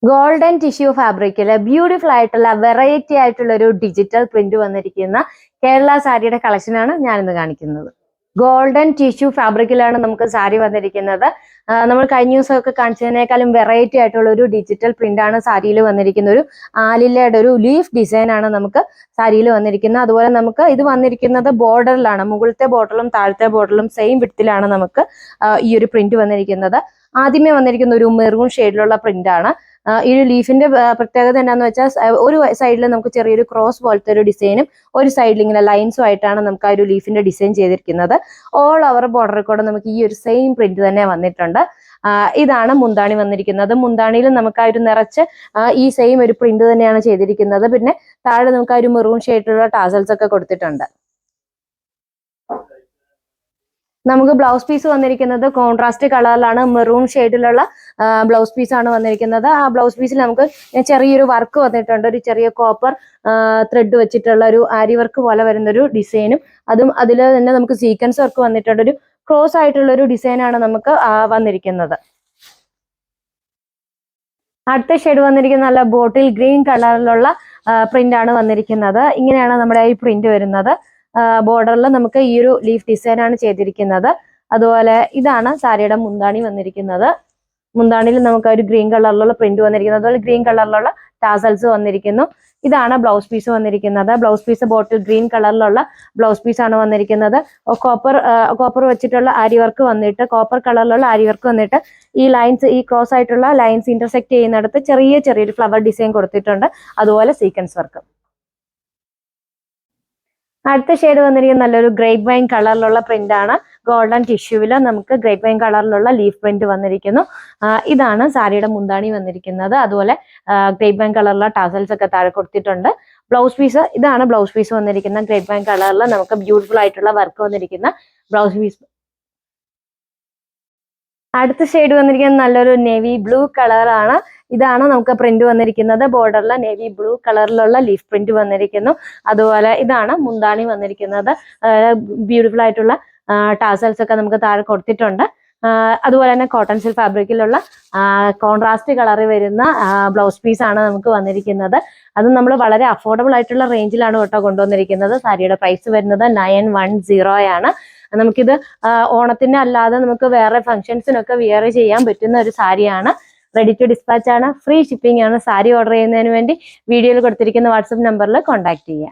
Golden tissue ഫാബ്രിക്കില് beautiful ആയിട്ടുള്ള variety ആയിട്ടുള്ള ഒരു ഡിജിറ്റൽ പ്രിന്റ് വന്നിരിക്കുന്ന കേരള സാരിയുടെ കളക്ഷനാണ് ഞാനിന്ന് കാണിക്കുന്നത്. ഗോൾഡൻ ടിഷ്യൂ ഫാബ്രിക്കിലാണ് നമുക്ക് സാരി വന്നിരിക്കുന്നത്. നമ്മൾ കഴിഞ്ഞ ദിവസമൊക്കെ കാണിച്ചതിനേക്കാളും വെറൈറ്റി ആയിട്ടുള്ള ഒരു ഡിജിറ്റൽ പ്രിന്റ് ആണ് സാരിയിൽ വന്നിരിക്കുന്ന. ഒരു ആലിലയുടെ ഒരു ലീഫ് ഡിസൈൻ ആണ് നമുക്ക് സാരിയിൽ വന്നിരിക്കുന്നത്. അതുപോലെ നമുക്ക് ഇത് വന്നിരിക്കുന്നത് ബോർഡറിലാണ്. മുകളിലത്തെ ബോർഡറിലും താഴത്തെ ബോർഡറിലും സെയിം വിഡ്ത്തിലാണ് നമുക്ക് ഈ ഒരു പ്രിന്റ് വന്നിരിക്കുന്നത്. ആദ്യമേ വന്നിരിക്കുന്ന ഒരു മെറൂൺ ഷെയ്ഡിലുള്ള പ്രിന്റ് ആണ്. ഈ ഒരു ലീഫിന്റെ പ്രത്യേകത എന്താണെന്ന് വെച്ചാൽ ഒരു സൈഡിൽ നമുക്ക് ചെറിയൊരു ക്രോസ് പോലത്തെ ഒരു ഡിസൈനും ഒരു സൈഡിൽ ഇങ്ങനെ ലൈൻസും ആയിട്ടാണ് നമുക്ക് ആ ഒരു ലീഫിന്റെ ഡിസൈൻ ചെയ്തിരിക്കുന്നത്. ഓൾ ഓവർ ബോർഡറിൽ കൂടെ നമുക്ക് ഈ ഒരു സെയിം പ്രിന്റ് തന്നെ വന്നിട്ടുണ്ട്. ഇതാണ് മുന്താണി വന്നിരിക്കുന്നത്. മുന്താണിയിൽ നമുക്ക് ആ ഒരു നിറച്ച് ഈ സെയിം ഒരു പ്രിന്റ് തന്നെയാണ് ചെയ്തിരിക്കുന്നത്. പിന്നെ താഴെ നമുക്ക് ആ ഒരു മെറൂൺ ഷെയ്ഡിലുള്ള ടാസൽസ് ഒക്കെ കൊടുത്തിട്ടുണ്ട്. നമുക്ക് ബ്ലൗസ് പീസ് വന്നിരിക്കുന്നത് കോൺട്രാസ്റ്റ് കളറിലാണ്. മെറൂൺ ഷെയ്ഡിലുള്ള ബ്ലൗസ് പീസ് ആണ് വന്നിരിക്കുന്നത്. ആ ബ്ലൗസ് പീസിൽ നമുക്ക് ചെറിയൊരു വർക്ക് വന്നിട്ടുണ്ട്. ഒരു ചെറിയ കോപ്പർ ത്രെഡ് വെച്ചിട്ടുള്ള ഒരു ആരി വർക്ക് പോലെ വരുന്ന ഒരു ഡിസൈനും അതും അതിൽ തന്നെ നമുക്ക് സീക്വൻസ് വർക്ക് വന്നിട്ടുണ്ട്. ഒരു ക്രോസ് ആയിട്ടുള്ള ഒരു ഡിസൈനാണ് നമുക്ക് വന്നിരിക്കുന്നത്. അടുത്ത ഷെയ്ഡ് വന്നിരിക്കുന്ന നല്ല ബോട്ടിൽ ഗ്രീൻ കളറിലുള്ള പ്രിന്റ് ആണ് വന്നിരിക്കുന്നത്. ഇങ്ങനെയാണ് നമ്മുടെ ഈ പ്രിന്റ് വരുന്നത്. ബോർഡറിൽ നമുക്ക് ഈ ഒരു ലീഫ് ഡിസൈൻ ആണ് ചെയ്തിരിക്കുന്നത്. അതുപോലെ ഇതാണ് സാരിയുടെ മുന്താണി വന്നിരിക്കുന്നത്. മുന്താണിയിൽ നമുക്ക് ഒരു ഗ്രീൻ കളറിലുള്ള പ്രിന്റ് വന്നിരിക്കുന്നത്. അതുപോലെ ഗ്രീൻ കളറിലുള്ള ടാസൽസ് വന്നിരിക്കുന്നു. ഇതാണ് ബ്ലൗസ് പീസ് വന്നിരിക്കുന്നത്. ബ്ലൗസ് പീസ് ബോട്ടിൽ ഗ്രീൻ കളറിലുള്ള ബ്ലൗസ് പീസ് ആണ് വന്നിരിക്കുന്നത്. കോപ്പർ വെച്ചിട്ടുള്ള ആരി വർക്ക് വന്നിട്ട് കോപ്പർ കളറിലുള്ള ആരി വർക്ക് വന്നിട്ട് ഈ ലൈൻസ് ഈ ക്രോസ് ആയിട്ടുള്ള ലൈൻസ് ഇന്റർസെക്ട് ചെയ്യുന്നിടത്ത് ചെറിയൊരു ഫ്ലവർ ഡിസൈൻ കൊടുത്തിട്ടുണ്ട്. അതുപോലെ സീക്വൻസ് വർക്ക്. അടുത്ത ഷെയ്ഡ് വന്നിരിക്കുന്നത് നല്ലൊരു ഗ്രേപ്പ് വൈൻ കളറിലുള്ള പ്രിന്റ് ആണ്. ഗോൾഡൻ ടിഷ്യൂവില് നമുക്ക് ഗ്രേപ്പ് വൈൻ കളറിലുള്ള ലീഫ് പ്രിന്റ് വന്നിരിക്കുന്നു. ഇതാണ് സാരിയുടെ മുന്താണി വന്നിരിക്കുന്നത്. അതുപോലെ ഗ്രേപ്പ് വൈൻ കളറിലുള്ള ടാസൽസ് ഒക്കെ താഴെ കൊടുത്തിട്ടുണ്ട്. ബ്ലൗസ് പീസ് ഇതാണ് ബ്ലൗസ് പീസ് വന്നിരിക്കുന്ന ഗ്രേപ്പ് വൈൻ കളറിൽ നമുക്ക് ബ്യൂട്ടിഫുൾ ആയിട്ടുള്ള വർക്ക് വന്നിരിക്കുന്ന ബ്ലൗസ് പീസ്. അടുത്ത ഷെയ്ഡ് വന്നിരിക്കുന്നത് നല്ലൊരു നേവി ബ്ലൂ കളറാണ്. ഇതാണ് നമുക്ക് പ്രിന്റ് വന്നിരിക്കുന്നത്. ബോർഡറിൽ നേവി ബ്ലൂ കളറിലുള്ള ലീഫ് പ്രിന്റ് വന്നിരിക്കുന്നു. അതുപോലെ ഇതാണ് മുന്താണി വന്നിരിക്കുന്നത്. ബ്യൂട്ടിഫുൾ ആയിട്ടുള്ള ടാസൽസ് ഒക്കെ നമുക്ക് താഴെ കൊടുത്തിട്ടുണ്ട്. അതുപോലെ തന്നെ കോട്ടൺ സിൽക്ക് ഫാബ്രിക്കിലുള്ള കോൺട്രാസ്റ്റ് കളറിൽ വരുന്ന ബ്ലൗസ് പീസ് ആണ് നമുക്ക് വന്നിരിക്കുന്നത്. അത് നമ്മൾ വളരെ അഫോർഡബിൾ ആയിട്ടുള്ള റേഞ്ചിലാണ് കേട്ടോ കൊണ്ടുവന്നിരിക്കുന്നത്. സാരിയുടെ പ്രൈസ് വരുന്നത് 910 ആണ്. നമുക്കിത് ഓണത്തിന് അല്ലാതെ നമുക്ക് വേറെ ഫംഗ്ഷൻസിനൊക്കെ വിയർ ചെയ്യാൻ പറ്റുന്ന ഒരു സാരിയാണ്. റെഡി ടു ഡിസ്പാച്ച് ആണ്. ഫ്രീ ഷിപ്പിംഗ് ആണ്. സാരി ഓർഡർ ചെയ്യുന്നതിന് വേണ്ടി വീഡിയോയിൽ കൊടുത്തിരിക്കുന്ന വാട്സപ്പ് നമ്പറിൽ കോൺടാക്ട് ചെയ്യുക.